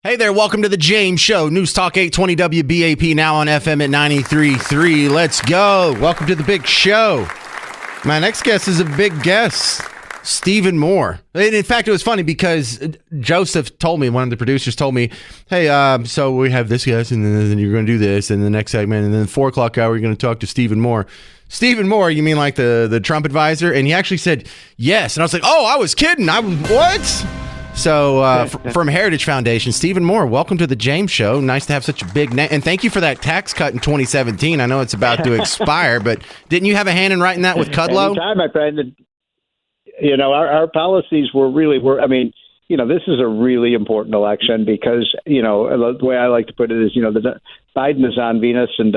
Hey there, welcome to the James Show. News Talk 820 WBAP, now on FM at 93.3. Let's go. Welcome to the big show. My next guest is a big guest, Stephen Moore. And in fact, it was funny because Joseph told me, one of the producers told me, hey, so we have this guest, and then you're going to do this, and the next segment, and then the 4 o'clock hour, you're going to talk to Stephen Moore. Stephen Moore, you mean like the Trump advisor? And he actually said yes. And I was like, oh, I was kidding. What? So from Heritage Foundation, Stephen Moore, welcome to the James Show. Nice to have such a big name. And thank you for that tax cut in 2017. I know it's about to expire, but didn't you have a hand in writing that with Kudlow? Anytime, my friend. You know, our policies this is a really important election because, the way I like to put it is, Biden is on Venus and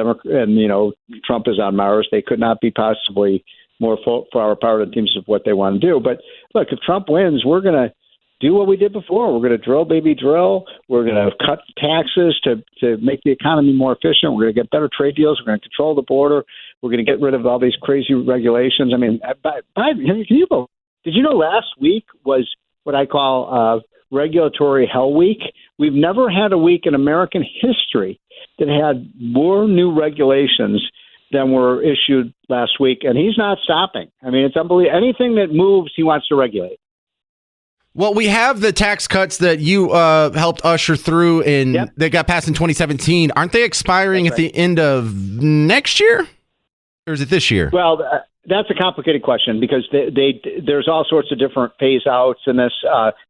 Trump is on Mars. They could not be possibly more far apart in terms of what they want to do. But look, if Trump wins, we're going to do what we did before. We're going to drill, baby, drill. We're going to cut taxes to make the economy more efficient. We're going to get better trade deals. We're going to control the border. We're going to get rid of all these crazy regulations. I mean, Biden, did you know last week was what I call regulatory hell week? We've never had a week in American history that had more new regulations than were issued last week, and he's not stopping. I mean, it's unbelievable. Anything that moves, he wants to regulate. Well, we have the tax cuts that you helped usher through that got passed in 2017. Aren't they expiring at the end of next year? Or is it this year? Well, that's a complicated question because there's all sorts of different phase outs in this.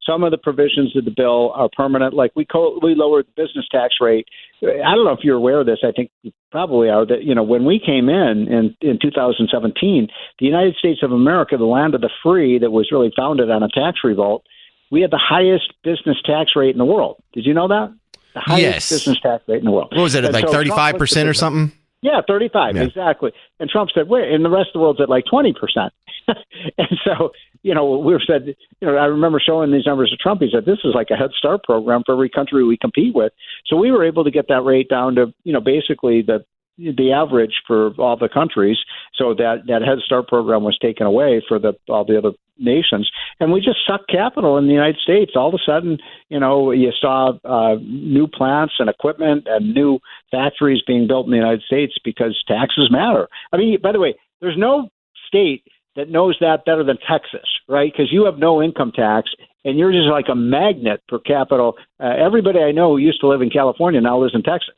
Some of the provisions of the bill are permanent. Like we lowered the business tax rate. I don't know if you're aware of this. I think you probably are. That when we came in 2017, the United States of America, the land of the free, that was really founded on a tax revolt, we had the highest business tax rate in the world. Did you know that? The highest business tax rate in the world. What was it, like 35% or something? Yeah, 35, exactly. And Trump said, wait, and the rest of the world's at like 20%. And so, we said, I remember showing these numbers to Trump. He said, this is like a Head Start program for every country we compete with. So we were able to get that rate down to, basically the average for all the countries. So that Head Start program was taken away for all the other nations. And we just sucked capital in the United States. All of a sudden, you saw new plants and equipment and new factories being built in the United States because taxes matter. I mean, by the way, there's no state that knows that better than Texas, right? Because you have no income tax and you're just like a magnet for capital. Everybody I know who used to live in California now lives in Texas.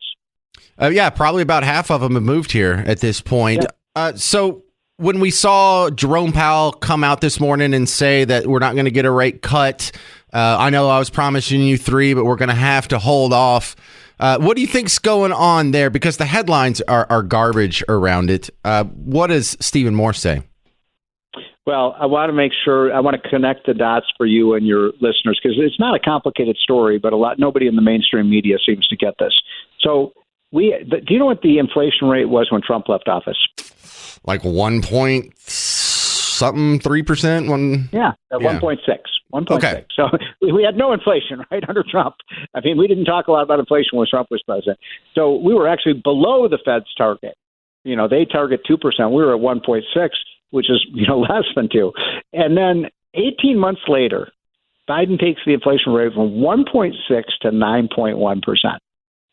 Probably about half of them have moved here at this point. Yeah. So when we saw Jerome Powell come out this morning and say that we're not going to get a rate cut, I know I was promising you 3, but we're going to have to hold off. What do you think's going on there? Because the headlines are garbage around it. What does Stephen Moore say? Well, I want to connect the dots for you and your listeners because it's not a complicated story, but nobody in the mainstream media seems to get this. So do you know what the inflation rate was when Trump left office? Like 1.3%? 1.6. 1.6. Okay. So we had no inflation, right, under Trump. I mean, we didn't talk a lot about inflation when Trump was president. So we were actually below the Fed's target. They target 2%. We were at 1.6, which is, less than 2. And then 18 months later, Biden takes the inflation rate from 1.6 to 9.1%.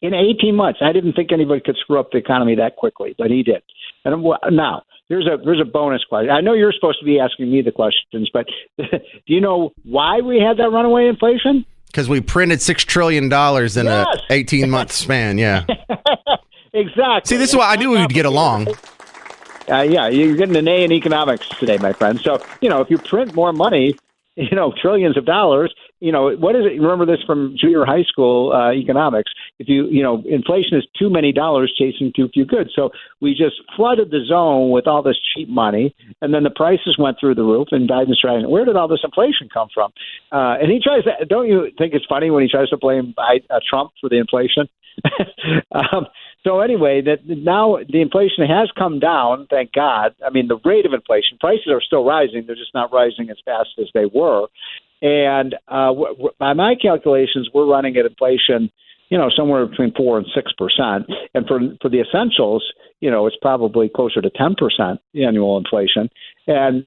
In 18 months. I didn't think anybody could screw up the economy that quickly, but he did. And now, there's a bonus question. I know you're supposed to be asking me the questions, but do you know why we had that runaway inflation? Because we printed $6 trillion in an 18-month span, yeah. Exactly. See, this is why I knew we would get along. You're getting an A in economics today, my friend. So, if you print more money, trillions of dollars, what is it? Remember this from junior high school economics. If inflation is too many dollars chasing too few goods. So we just flooded the zone with all this cheap money, and then the prices went through the roof, and Biden's trying, where did all this inflation come from? And he tries to, don't you think it's funny when he tries to blame Trump for the inflation? So anyway, that now the inflation has come down, thank God. I mean, the rate of inflation, prices are still rising. They're just not rising as fast as they were. And by my calculations, we're running at inflation, somewhere between 4 and 6%. And for the essentials, it's probably closer to 10% annual inflation. And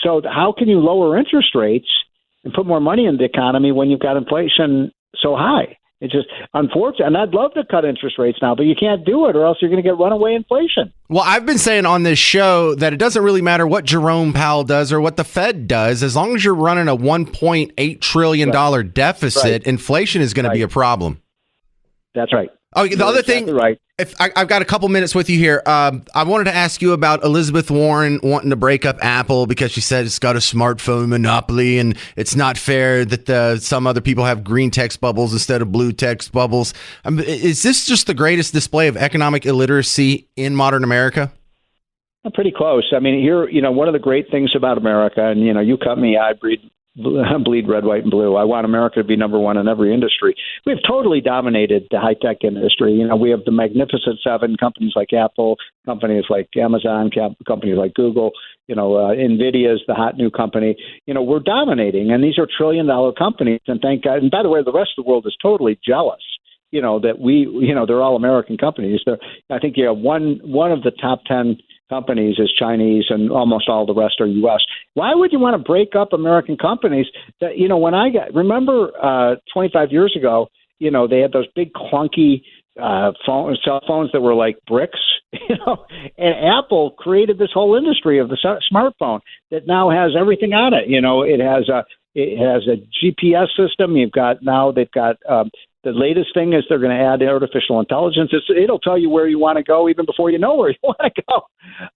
so how can you lower interest rates and put more money in the economy when you've got inflation so high? It's just unfortunate. And I'd love to cut interest rates now, but you can't do it or else you're going to get runaway inflation. Well, I've been saying on this show that it doesn't really matter what Jerome Powell does or what the Fed does. As long as you're running a $1.8 trillion deficit, inflation is going to be a problem. That's right. Oh, the other thing, right. If I've got a couple minutes with you here, I wanted to ask you about Elizabeth Warren wanting to break up Apple because she said it's got a smartphone monopoly and it's not fair that some other people have green text bubbles instead of blue text bubbles. Is this just the greatest display of economic illiteracy in modern America? Pretty close. I mean, here, one of the great things about America, and, you cut me, I bleed red, white, and blue. I want America to be number one in every industry. We've totally dominated the high-tech industry. We have the Magnificent Seven, companies like Apple, companies like Amazon, companies like Google, NVIDIA is the hot new company. We're dominating, and these are trillion-dollar companies, and thank God. And by the way, the rest of the world is totally jealous, that they're all American companies. I think one of the top 10 companies is Chinese, and almost all the rest are U.S. Why would you want to break up American companies? That remember 25 years ago, they had those big clunky cell phones that were like bricks, and Apple created this whole industry of the smartphone that now has everything on it. It has a GPS system. They've got the latest thing is they're going to add artificial intelligence. It'll tell you where you want to go even before you know where you want to go.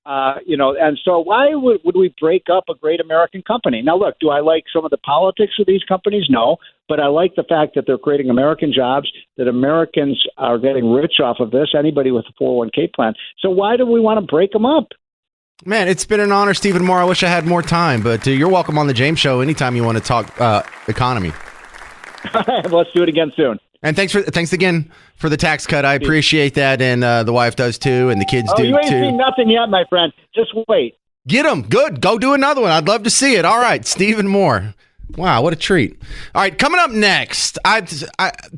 And so why would we break up a great American company? Now, look, do I like some of the politics of these companies? No, but I like the fact that they're creating American jobs, that Americans are getting rich off of this, anybody with a 401k plan. So why do we want to break them up? Man, it's been an honor, Stephen Moore. I wish I had more time, but you're welcome on the James Show anytime you want to talk economy. Let's do it again soon. And thanks again for the tax cut. I appreciate that, and the wife does too, and the kids do too. You ain't seen nothing yet, my friend. Just wait. Get them. Good. Go do another one. I'd love to see it. All right, Stephen Moore. Wow, what a treat. All right, coming up next,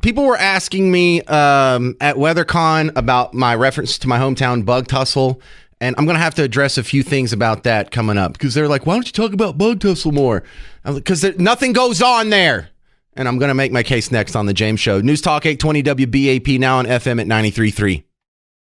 people were asking me at WeatherCon about my reference to my hometown bug tussle, and I'm going to have to address a few things about that coming up, because they're like, why don't you talk about bug tussle more? Because nothing goes on there. And I'm going to make my case next on the James Show. News Talk 820 WBAP, now on FM at 93.3.